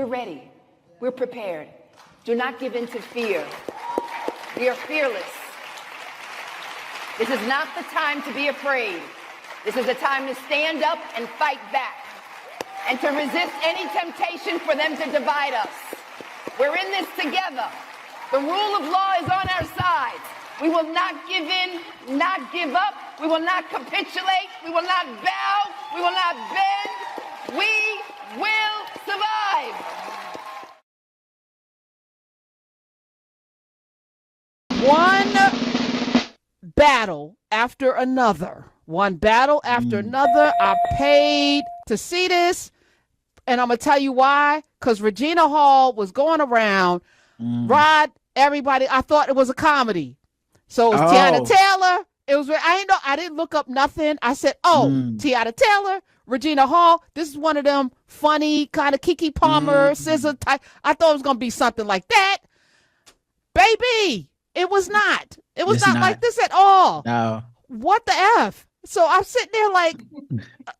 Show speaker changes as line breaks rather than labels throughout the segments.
We're ready. We're prepared. Do not give in to fear. We are fearless. This is not the time to be afraid. This is a time to stand up and fight back and to resist any temptation for them to divide us. We're in this together. The rule of law is on our side. We will not give in, not give up. We will not capitulate. We will not bow. We will not bend. We will survive.
One battle after another. One battle after another. I paid to see this. And I'm going to tell you why. Because Regina Hall was going around. Rod, everybody, I thought it was a comedy. So it was Tiana Taylor. It was, I didn't look up nothing. I said, Tiana Taylor, Regina Hall. This is one of them funny kind of Keke Palmer, scissor type. I thought it was going to be something like that. Baby, it was not. It was not like this at all.
No.
What the F? So I'm sitting there like,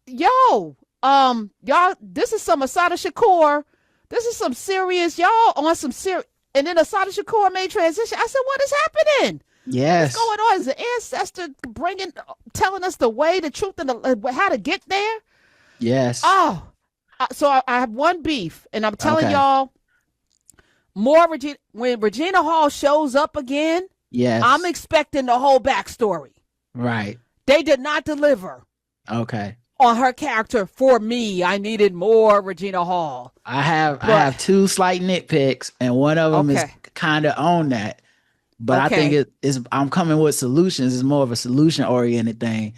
yo, y'all, this is some Asada Shakur. This is some serious, y'all on some serious. And then Asada Shakur made transition. I said, what is happening?
Yes.
What's going on? Is the ancestor telling us the way, the truth, and how to get there?
Yes.
Oh, so I have one beef, and I'm telling y'all, when Regina Hall shows up again,
yes,
I'm expecting the whole backstory.
Right.
They did not deliver.
Okay.
On her character for me. I needed more Regina Hall.
I have two slight nitpicks, and one of them is kind of on that. But I think I'm coming with solutions. It's more of a solution oriented thing.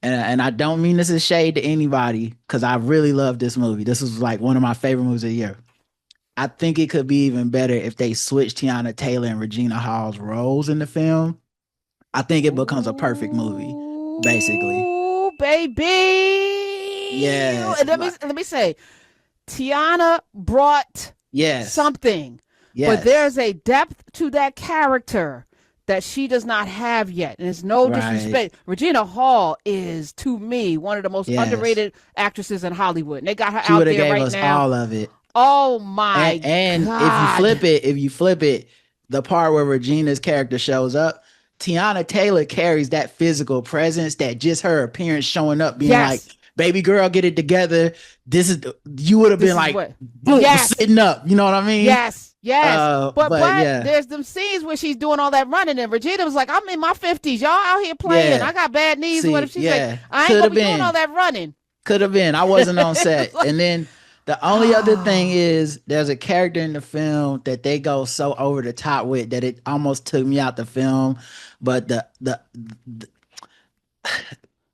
And I don't mean this is shade to anybody, because I really love this movie. This was like one of my favorite movies of the year. I think it could be even better if they switch Tiana Taylor and Regina Hall's roles in the film. I think it becomes a perfect movie, basically.
Ooh, baby.
Yeah.
And let me say, Tiana brought something.
Yes.
But there's a depth to that character that she does not have yet. And it's no disrespect. Regina Hall is, to me, one of the most underrated actresses in Hollywood. And they got her out there right now.
All of it.
Oh my God.
And if you flip it, the part where Regina's character shows up, Tiana Taylor carries that physical presence, that just her appearance showing up, being like, baby girl, get it together. You would have been like, boom, sitting up. You know what I mean?
Yes. Yes, but
yeah.
There's them scenes where she's doing all that running, and Regina was like, I'm in my 50s. Y'all out here playing. I got bad knees. What if she's like, I ain't gonna be doing all that running?
Could have been. I wasn't on set. And then the only other thing is, there's a character in the film that they go so over the top with that it almost took me out the film. But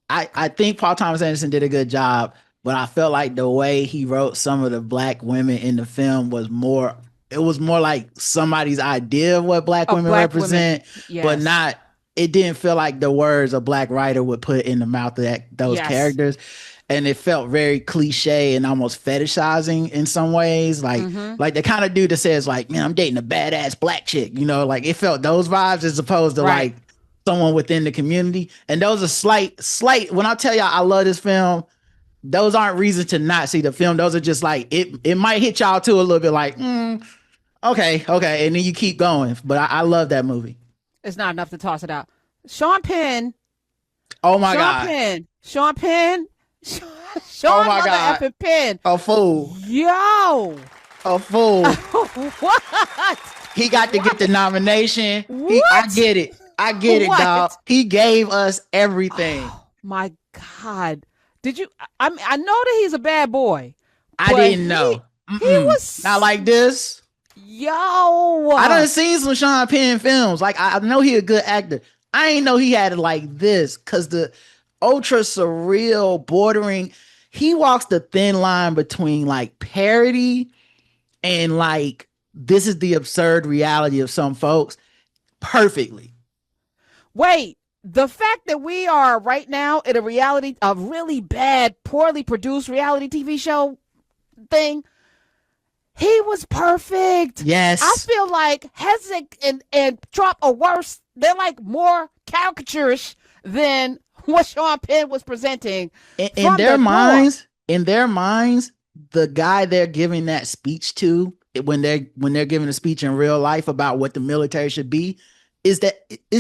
I think Paul Thomas Anderson did a good job, but I felt like the way he wrote some of the black women in the film was more like somebody's idea of what black women represent, but not, it didn't feel like the words a black writer would put in the mouth of those characters. And it felt very cliche and almost fetishizing in some ways. Like the kind of dude that says like, man, I'm dating a badass black chick, you know, like it felt those vibes as opposed to like someone within the community. And those are slight, when I tell y'all I love this film, those aren't reasons to not see the film. Those are just like, it might hit y'all too a little bit like, okay. And then you keep going. But I love that movie.
It's not enough to toss it out. Sean Penn.
Oh my God.
Sean Penn.
Oh my God.
Effing Penn.
A fool.
Yo.
A fool.
What?
He got to get the nomination. I get it. it, dog. He gave us everything.
Oh, my God. Did you? I know that he's a bad boy.
I didn't know.
He was
not like this.
Yo.
I done seen some Sean Penn films. Like, I know he a good actor. I ain't know he had it like this, because the ultra surreal bordering, he walks the thin line between like parody and like, this is the absurd reality of some folks perfectly.
Wait, the fact that we are right now in a really bad, poorly produced reality TV show thing, he was perfect.
Yes.
I feel like Hezekiah and Trump are worse. They're like more caricaturish than what Sean Penn was presenting.
In their minds, the guy they're giving that speech to when they're giving a speech in real life about what the military should be is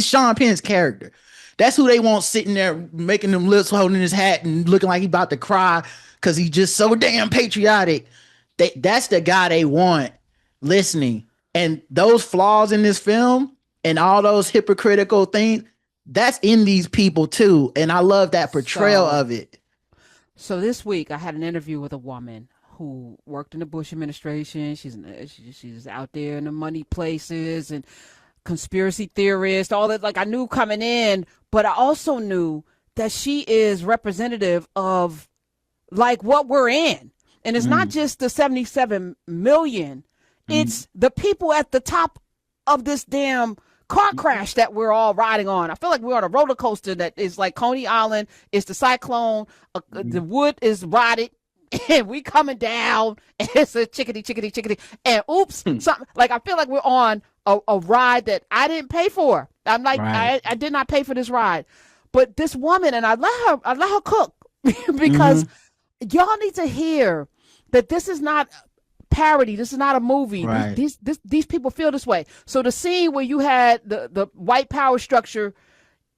Sean Penn's character. That's who they want sitting there making them lips, holding his hat and looking like he about to cry because he's just so damn patriotic. That's the guy they want listening. And those flaws in this film and all those hypocritical things, that's in these people too. And I love that portrayal of it.
So this week I had an interview with a woman who worked in the Bush administration. She's out there in the money places and conspiracy theorist, all that. Like, I knew coming in, but I also knew that she is representative of like what we're in. And it's not just the 77 million. It's the people at the top of this damn car crash that we're all riding on. I feel like we're on a roller coaster that is like Coney Island. It's the cyclone. The wood is rotted. And we coming down, and it's a chickadee, and oops, something like I feel like we're on a ride that I didn't pay for. I'm like, I did not pay for this ride, but this woman, and I let her cook because y'all need to hear that this is not parody. This is not a movie.
Right.
These people feel this way. So the scene where you had the white power structure,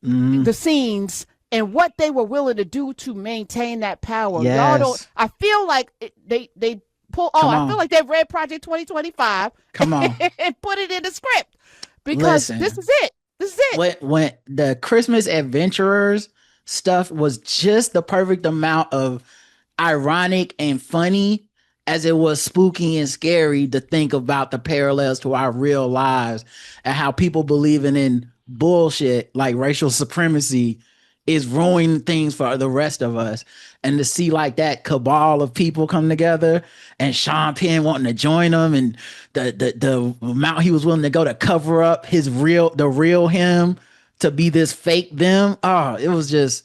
the scenes. And what they were willing to do to maintain that power.
Yes.
Y'all don't. I feel like they pull. Oh, I feel like they read Project 2025.
Come on.
And put it in the script because this is it. This is it.
When the Christmas Adventurers stuff was just the perfect amount of ironic and funny as it was spooky and scary to think about the parallels to our real lives and how people believing in bullshit like racial supremacy is ruining things for the rest of us. And to see like that cabal of people come together and Sean Penn wanting to join them and the amount he was willing to go to cover up the real him to be this fake them. Oh, it was just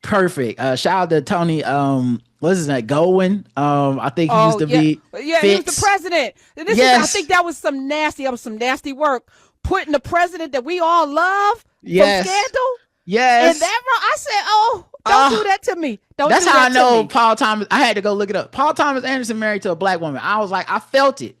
perfect. Shout out to Tony, what's his name? Goldwyn. I think he used to be
Fitz. He was the president. I think that was some nasty work. Putting the president that we all love from Scandal.
Yes.
And that I said, "Oh, don't do that to me."
That's how I know Paul Thomas. I had to go look it up. Paul Thomas Anderson married to a black woman. I was like, I felt it.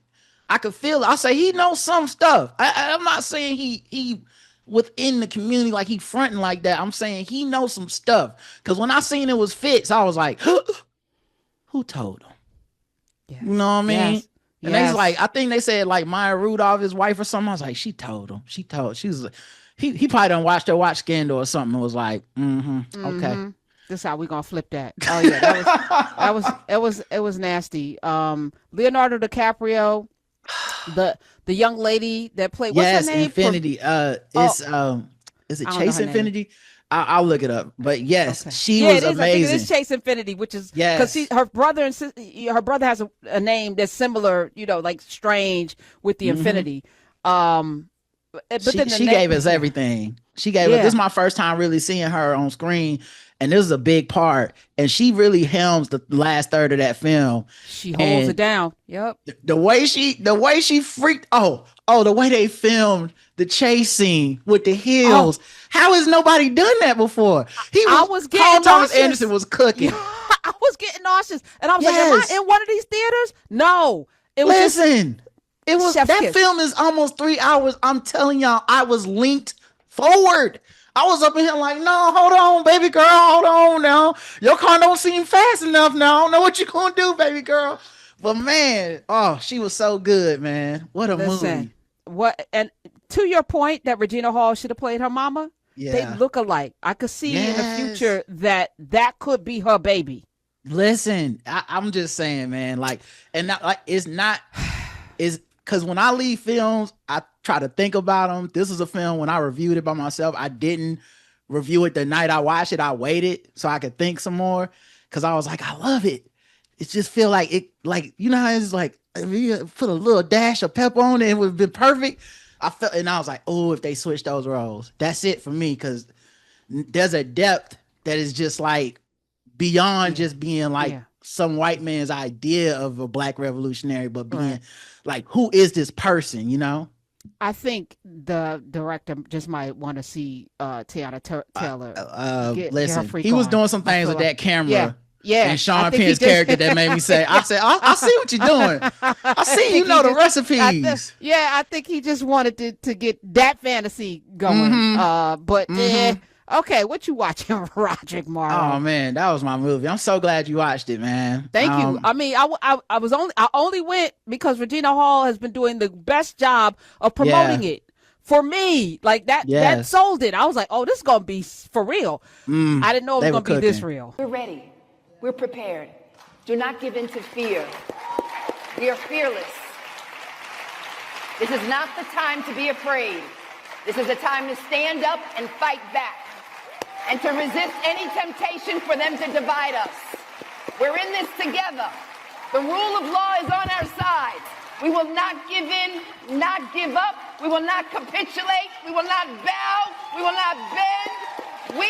I could feel it. I say he knows some stuff. I'm not saying he within the community like he fronting like that. I'm saying he knows some stuff. Because when I seen it was Fitz, I was like, who told him?
Yes.
You know what I mean?
Yes.
And they was like, I think they said like Maya Rudolph, his wife or something. I was like, she told him. She was like, he probably done watch Scandal or something and was like, okay.
This is how we gonna flip that. Oh yeah, it was nasty. Leonardo DiCaprio, the young lady that played, what's her name?
Infinity. Is it Chase Infinity? I'll look it up. But yes, she was amazing. I think it is Chase
Infinity, which is because her brother has a name that's similar, like Strange with the Infinity. But
she gave us everything. She gave us. This is my first time really seeing her on screen, and this is a big part. And she really helms the last third of that film.
She holds it down. Yep.
The way she freaked. The way they filmed the chase scene with the heels. How has nobody done that before? Paul Thomas Anderson was cooking.
I was getting nauseous, and I was like, "Am I in one of these theaters?" No.
It was that film is almost 3 hours. I'm telling y'all, I was linked forward. I was up in here like, no, hold on, baby girl, hold on now. Your car don't seem fast enough now. I don't know what you're gonna do, baby girl. But man, she was so good, man. What a movie.
What, and to your point that Regina Hall should have played her mama, they look alike. I could see in the future that could be her baby.
Listen, I'm just saying, man, because when I leave films, I try to think about them. This is a film when I reviewed it by myself. I didn't review it the night I watched it. I waited so I could think some more because I was like, I love it. It just feel like it, like, you know how it's like, if you put a little dash of pepper on it, it would have been perfect. I was like, oh, if they switch those roles, that's it for me. Because there's a depth that is just like beyond just being like some white man's idea of a black revolutionary, but being like, who is this person,
I think the director just might want to see Tiana Taylor.
Listen, he was doing some things with that camera
Yeah,
And
I
Sean
think he
Penn's
just-
character that made me say, I said, I see what you're doing. I see you
think
know
he
the
just-
recipes.
I think he just wanted to get that fantasy going. But okay, what you watching, Roderick Morrow?
Oh man, that was my movie. I'm so glad you watched it, man.
Thank you. I mean, I only went because Regina Hall has been doing the best job of promoting it for me. Like that
Yes.
sold it. I was like, oh, this is gonna be for real. I didn't know it was
they
gonna
were
be this
cooking.
real.
We're ready. We're prepared. Do not give in to fear. We are fearless. This is not the time to be afraid. This is a time to stand up and fight back and to resist any temptation for them to divide us. We're in this together. The rule of law is on our side. We will not give in, not give up. We will not capitulate. We will not bow. We will not bend. We